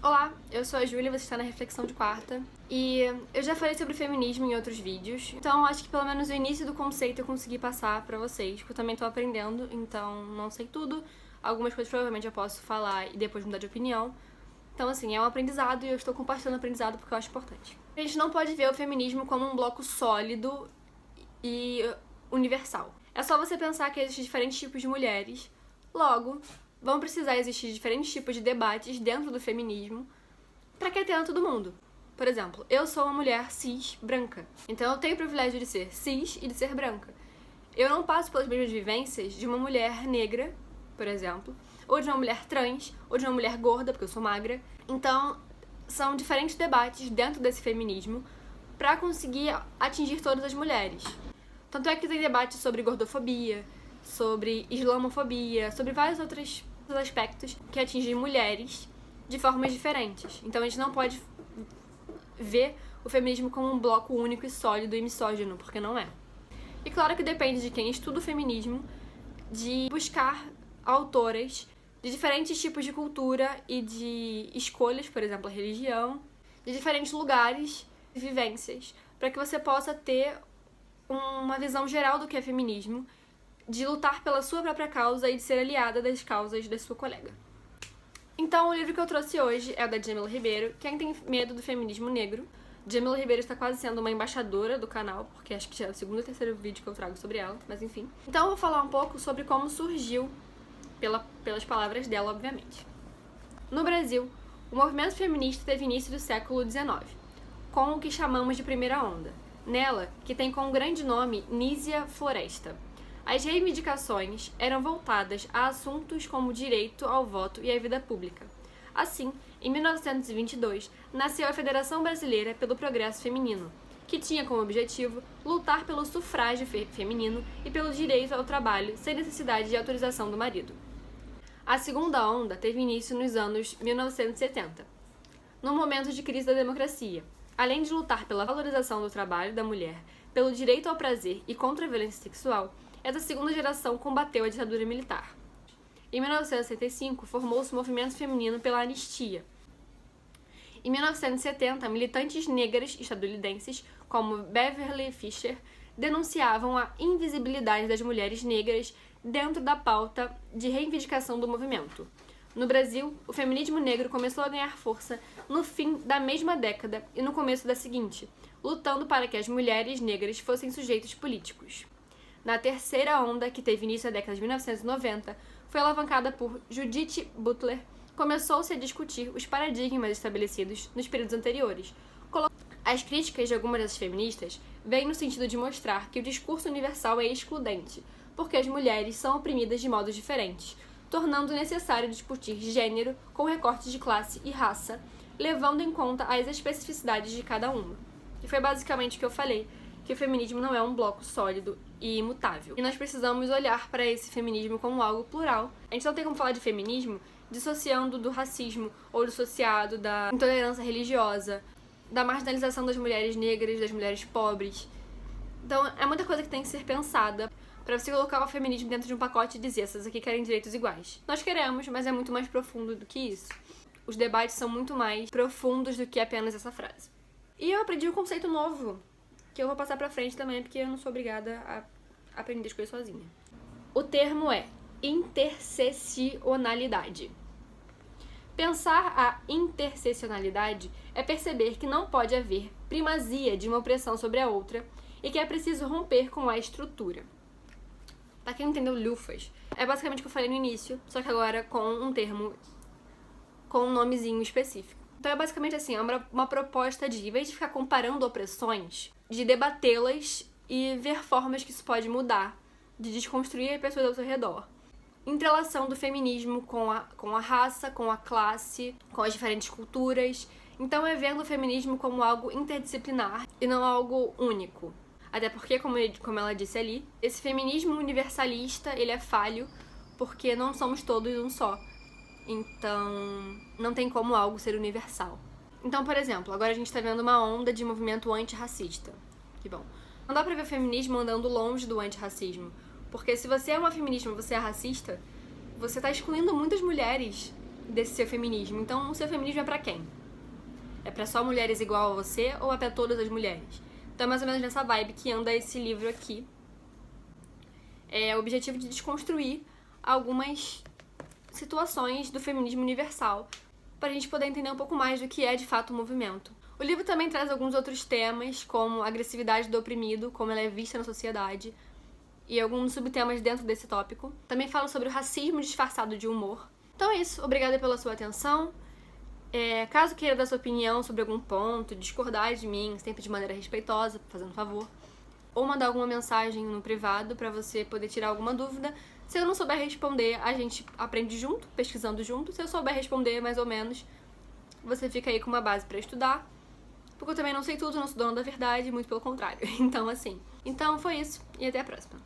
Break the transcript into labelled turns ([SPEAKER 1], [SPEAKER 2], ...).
[SPEAKER 1] Olá, eu sou a Júlia, você está na Reflexão de Quarta. E eu já falei sobre feminismo em outros vídeos, então acho que pelo menos o início do conceito eu consegui passar pra vocês, porque eu também tô aprendendo, então não sei tudo. Algumas coisas provavelmente eu posso falar e depois mudar de opinião. Então assim, é um aprendizado e eu estou compartilhando o aprendizado porque eu acho importante. A gente não pode ver o feminismo como um bloco sólido e universal. É só você pensar que existem diferentes tipos de mulheres, logo vão precisar existir diferentes tipos de debates dentro do feminismo para que atenda todo mundo. Por exemplo, eu sou uma mulher cis branca, então eu tenho o privilégio de ser cis e de ser branca. Eu não passo pelas mesmas vivências de uma mulher negra, por exemplo, ou de uma mulher trans, ou de uma mulher gorda, porque eu sou magra. Então, são diferentes debates dentro desse feminismo para conseguir atingir todas as mulheres. Tanto é que tem debate sobre gordofobia, sobre islamofobia, sobre vários outros aspectos que atingem mulheres de formas diferentes. Então a gente não pode ver o feminismo como um bloco único e sólido e misógino, porque não é. E claro que depende de quem estuda o feminismo de buscar autoras de diferentes tipos de cultura e de escolhas, por exemplo, a religião, de diferentes lugares e vivências, para que você possa ter uma visão geral do que é feminismo, de lutar pela sua própria causa e de ser aliada das causas da sua colega. Então, o livro que eu trouxe hoje é o da Djamila Ribeiro, Quem Tem Medo do Feminismo Negro. Djamila Ribeiro está quase sendo uma embaixadora do canal, porque acho que já é o segundo ou terceiro vídeo que eu trago sobre ela, mas enfim. Então eu vou falar um pouco sobre como surgiu, pelas palavras dela, obviamente. No Brasil, o movimento feminista teve início do século XIX, com o que chamamos de primeira onda. Nela, que tem como grande nome Nísia Floresta. As reivindicações eram voltadas a assuntos como o direito ao voto e à vida pública. Assim, em 1922, nasceu a Federação Brasileira pelo Progresso Feminino, que tinha como objetivo lutar pelo sufrágio feminino e pelo direito ao trabalho sem necessidade de autorização do marido. A segunda onda teve início nos anos 1970, no momento de crise da democracia. Além de lutar pela valorização do trabalho da mulher, pelo direito ao prazer e contra a violência sexual, essa segunda geração combateu a ditadura militar. Em 1965, formou-se o movimento feminino pela anistia. Em 1970, militantes negras estadunidenses, como Beverly Fisher, denunciavam a invisibilidade das mulheres negras dentro da pauta de reivindicação do movimento. No Brasil, o feminismo negro começou a ganhar força no fim da mesma década e no começo da seguinte, lutando para que as mulheres negras fossem sujeitos políticos. Na terceira onda, que teve início na década de 1990, foi alavancada por Judith Butler, começou-se a discutir os paradigmas estabelecidos nos períodos anteriores. As críticas de algumas dessas feministas vêm no sentido de mostrar que o discurso universal é excludente, porque as mulheres são oprimidas de modos diferentes, tornando necessário discutir gênero com recortes de classe e raça, levando em conta as especificidades de cada uma. E foi basicamente o que eu falei, que o feminismo não é um bloco sólido e imutável. E nós precisamos olhar para esse feminismo como algo plural. A gente não tem como falar de feminismo dissociando do racismo ou dissociado da intolerância religiosa, da marginalização das mulheres negras, das mulheres pobres. Então é muita coisa que tem que ser pensada para você colocar o feminismo dentro de um pacote e dizer essas aqui querem direitos iguais. Nós queremos, mas é muito mais profundo do que isso. Os debates são muito mais profundos do que apenas essa frase. E eu aprendi um conceito novo, que eu vou passar pra frente também, porque eu não sou obrigada a aprender as coisas sozinha. O termo é interseccionalidade. Pensar a interseccionalidade é perceber que não pode haver primazia de uma opressão sobre a outra e que é preciso romper com a estrutura. Pra quem não entendeu lufas, é basicamente o que eu falei no início, só que agora com um termo, com um nomezinho específico. Então é basicamente assim, é uma proposta de, em vez de ficar comparando opressões, de debatê-las e ver formas que isso pode mudar, de desconstruir as pessoas ao seu redor. Entrelação do feminismo com a raça, com a classe, com as diferentes culturas. Então é vendo o feminismo como algo interdisciplinar e não algo único. Até porque, como ela disse ali, esse feminismo universalista, ele é falho porque não somos todos um só. Então, não tem como algo ser universal. Então, por exemplo, agora a gente tá vendo uma onda de movimento antirracista. Que bom. Não dá pra ver o feminismo andando longe do antirracismo. Porque se você é uma feminista e você é racista, você tá excluindo muitas mulheres desse seu feminismo. Então, o seu feminismo é pra quem? É pra só mulheres igual a você ou é pra todas as mulheres? Então é mais ou menos nessa vibe que anda esse livro aqui. É o objetivo de desconstruir algumas situações do feminismo universal, para a gente poder entender um pouco mais do que é de fato o movimento. O livro também traz alguns outros temas, como a agressividade do oprimido, como ela é vista na sociedade, e alguns subtemas dentro desse tópico. Também fala sobre o racismo disfarçado de humor. Então é isso, obrigada pela sua atenção. Caso queira dar sua opinião sobre algum ponto, discordar de mim, sempre de maneira respeitosa, fazendo favor, ou mandar alguma mensagem no privado pra você poder tirar alguma dúvida. Se eu não souber responder, a gente aprende junto, pesquisando junto. Se eu souber responder mais ou menos, você fica aí com uma base pra estudar. Porque eu também não sei tudo, não sou dona da verdade, muito pelo contrário. Então, assim. Então, foi isso. E até a próxima.